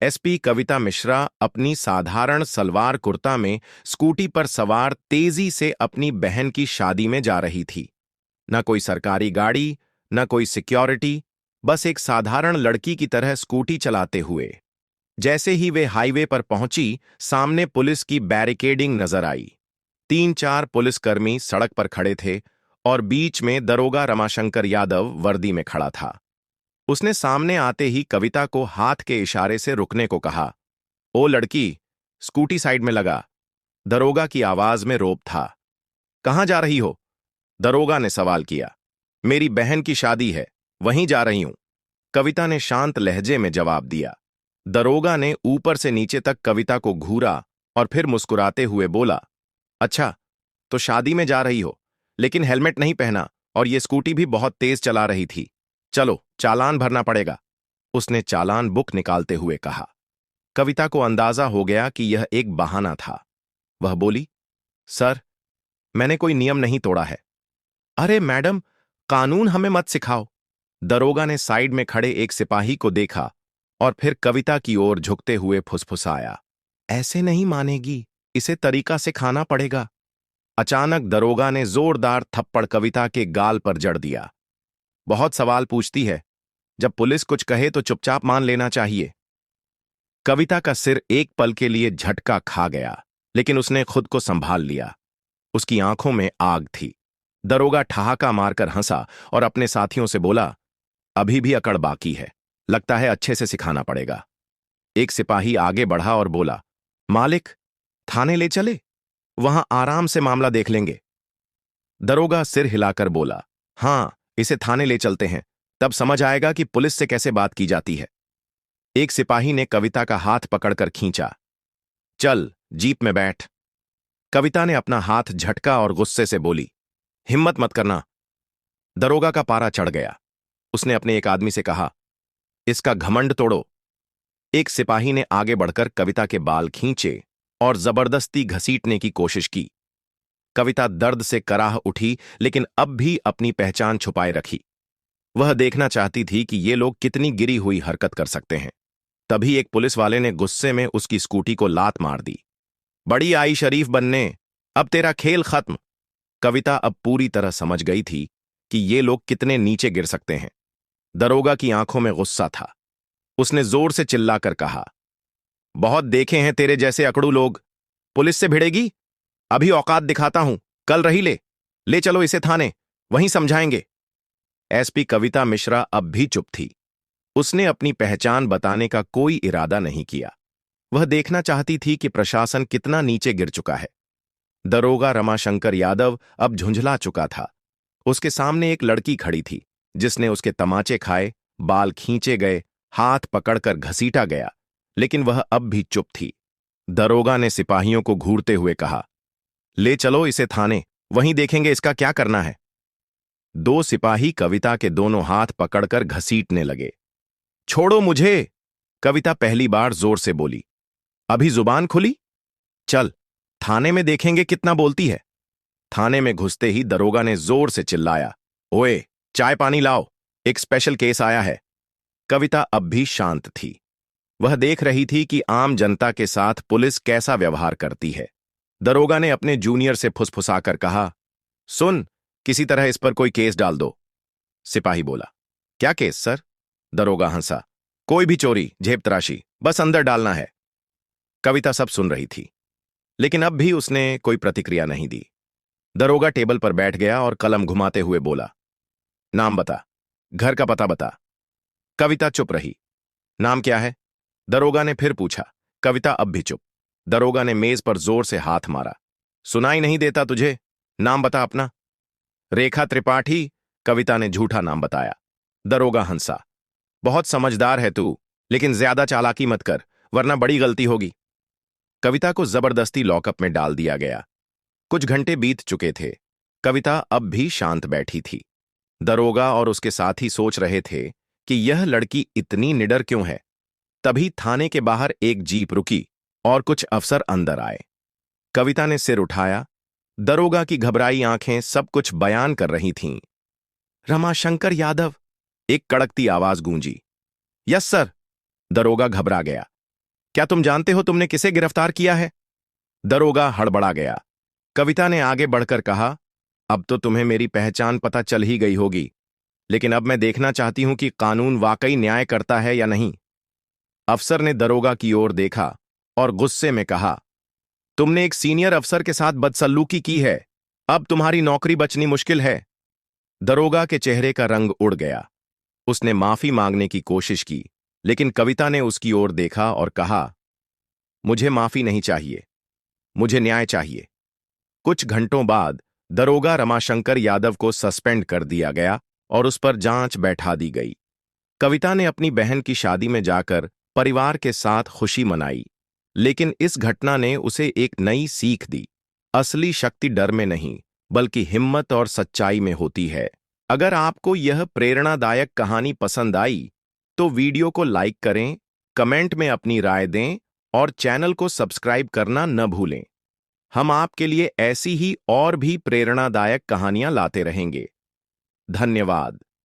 SP कविता मिश्रा अपनी साधारण सलवार कुर्ता में स्कूटी पर सवार तेजी से अपनी बहन की शादी में जा रही थी। न कोई सरकारी गाड़ी, न कोई सिक्योरिटी, बस एक साधारण लड़की की तरह स्कूटी चलाते हुए। जैसे ही वे हाईवे पर पहुंची, सामने पुलिस की बैरिकेडिंग नजर आई। 3-4 पुलिसकर्मी सड़क पर खड़े थे और बीच में दरोगा रमाशंकर यादव वर्दी में खड़ा था। उसने सामने आते ही कविता को हाथ के इशारे से रुकने को कहा। ओ लड़की, स्कूटी साइड में लगा। दरोगा की आवाज में रोब था। कहां जा रही हो? दरोगा ने सवाल किया। मेरी बहन की शादी है, वहीं जा रही हूं, कविता ने शांत लहजे में जवाब दिया। दरोगा ने ऊपर से नीचे तक कविता को घूरा और फिर मुस्कुराते हुए बोला, अच्छा, तो शादी में जा रही हो, लेकिन हेलमेट नहीं पहना और ये स्कूटी भी बहुत तेज चला रही थी। चलो, चालान भरना पड़ेगा। उसने चालान बुक निकालते हुए कहा। कविता को अंदाजा हो गया कि यह एक बहाना था। वह बोली, सर, मैंने कोई नियम नहीं तोड़ा है। अरे मैडम, कानून हमें मत सिखाओ। दरोगा ने साइड में खड़े एक सिपाही को देखा और फिर कविता की ओर झुकते हुए फुसफुसाया, ऐसे नहीं मानेगी, इसे तरीका सिखाना पड़ेगा। अचानक दरोगा ने जोरदार थप्पड़ कविता के गाल पर जड़ दिया। बहुत सवाल पूछती है, जब पुलिस कुछ कहे तो चुपचाप मान लेना चाहिए। कविता का सिर एक पल के लिए झटका खा गया, लेकिन उसने खुद को संभाल लिया। उसकी आंखों में आग थी। दरोगा ठहाका मारकर हंसा और अपने साथियों से बोला, अभी भी अकड़ बाकी है, लगता है अच्छे से सिखाना पड़ेगा। एक सिपाही आगे बढ़ा और बोला, मालिक, थाने ले चले, वहां आराम से मामला देख लेंगे। दरोगा सिर हिलाकर बोला, हां, इसे थाने ले चलते हैं, तब समझ आएगा कि पुलिस से कैसे बात की जाती है। एक सिपाही ने कविता का हाथ पकड़कर खींचा। चल, जीप में बैठ। कविता ने अपना हाथ झटका और गुस्से से बोली, हिम्मत मत करना। दरोगा का पारा चढ़ गया। उसने अपने एक आदमी से कहा, इसका घमंड तोड़ो। एक सिपाही ने आगे बढ़कर कविता के बाल खींचे और जबरदस्ती घसीटने की कोशिश की। कविता दर्द से कराह उठी, लेकिन अब भी अपनी पहचान छुपाए रखी। वह देखना चाहती थी कि ये लोग कितनी गिरी हुई हरकत कर सकते हैं। तभी एक पुलिस वाले ने गुस्से में उसकी स्कूटी को लात मार दी। बड़ी आई शरीफ बनने, अब तेरा खेल खत्म। कविता अब पूरी तरह समझ गई थी कि ये लोग कितने नीचे गिर सकते हैं। दरोगा की आंखों में गुस्सा था। उसने जोर से चिल्लाकर कहा, बहुत देखे हैं तेरे जैसे अकड़ू लोग, पुलिस से भिड़ेगी? अभी औकात दिखाता हूं, कल रही ले चलो इसे थाने, वहीं समझाएंगे। एसपी कविता मिश्रा अब भी चुप थी। उसने अपनी पहचान बताने का कोई इरादा नहीं किया। वह देखना चाहती थी कि प्रशासन कितना नीचे गिर चुका है। दरोगा रमाशंकर यादव अब झुंझला चुका था। उसके सामने एक लड़की खड़ी थी, जिसने उसके तमाचे खाए, बाल खींचे गए, हाथ पकड़कर घसीटा गया, लेकिन वह अब भी चुप थी। दरोगा ने सिपाहियों को घूरते हुए कहा, ले चलो इसे थाने, वहीं देखेंगे इसका क्या करना है। 2 सिपाही कविता के दोनों हाथ पकड़कर घसीटने लगे। छोड़ो मुझे, कविता पहली बार जोर से बोली। अभी जुबान खुली? चल, थाने में देखेंगे कितना बोलती है। थाने में घुसते ही दरोगा ने जोर से चिल्लाया, ओए, चाय पानी लाओ, एक स्पेशल केस आया है। कविता अब भी शांत थी। वह देख रही थी कि आम जनता के साथ पुलिस कैसा व्यवहार करती है। दरोगा ने अपने जूनियर से फुसफुसाकर कहा, सुन, किसी तरह इस पर कोई केस डाल दो। सिपाही बोला, क्या केस सर? दरोगा हंसा, कोई भी चोरी, जेब तराशी, बस अंदर डालना है। कविता सब सुन रही थी, लेकिन अब भी उसने कोई प्रतिक्रिया नहीं दी। दरोगा टेबल पर बैठ गया और कलम घुमाते हुए बोला, नाम बता, घर का पता बता। कविता चुप रही। नाम क्या है? दरोगा ने फिर पूछा। कविता अब भी चुप। दरोगा ने मेज पर जोर से हाथ मारा। सुनाई नहीं देता तुझे? नाम बता अपना। रेखा त्रिपाठी, कविता ने झूठा नाम बताया। दरोगा हंसा, बहुत समझदार है तू, लेकिन ज्यादा चालाकी मत कर, वरना बड़ी गलती होगी। कविता को जबरदस्ती लॉकअप में डाल दिया गया। कुछ घंटे बीत चुके थे। कविता अब भी शांत बैठी थी। दरोगा और उसके साथी सोच रहे थे कि यह लड़की इतनी निडर क्यों है। तभी थाने के बाहर एक जीप रुकी और कुछ अफसर अंदर आए। कविता ने सिर उठाया। दरोगा की घबराई आंखें सब कुछ बयान कर रही थीं। रमाशंकर यादव, एक कड़कती आवाज गूंजी। Yes sir. दरोगा घबरा गया। क्या तुम जानते हो तुमने किसे गिरफ्तार किया है? दरोगा हड़बड़ा गया। कविता ने आगे बढ़कर कहा, अब तो तुम्हें मेरी पहचान पता चल ही गई होगी, लेकिन अब मैं देखना चाहती हूं कि कानून वाकई न्याय करता है या नहीं। अफसर ने दरोगा की ओर देखा और गुस्से में कहा, तुमने एक सीनियर अफसर के साथ बदसलूकी की है। अब तुम्हारी नौकरी बचनी मुश्किल है। दरोगा के चेहरे का रंग उड़ गया। उसने माफी मांगने की कोशिश की, लेकिन कविता ने उसकी ओर देखा और कहा, मुझे माफी नहीं चाहिए, मुझे न्याय चाहिए। कुछ घंटों बाद दरोगा रमाशंकर यादव को सस्पेंड कर दिया गया और उस पर जांच बैठा दी गई। कविता ने अपनी बहन की शादी में जाकर परिवार के साथ खुशी मनाई, लेकिन इस घटना ने उसे एक नई सीख दी। असली शक्ति डर में नहीं, बल्कि हिम्मत और सच्चाई में होती है। अगर आपको यह प्रेरणादायक कहानी पसंद आई, तो वीडियो को लाइक करें, कमेंट में अपनी राय दें और चैनल को सब्सक्राइब करना न भूलें। हम आपके लिए ऐसी ही और भी प्रेरणादायक कहानियां लाते रहेंगे। धन्यवाद।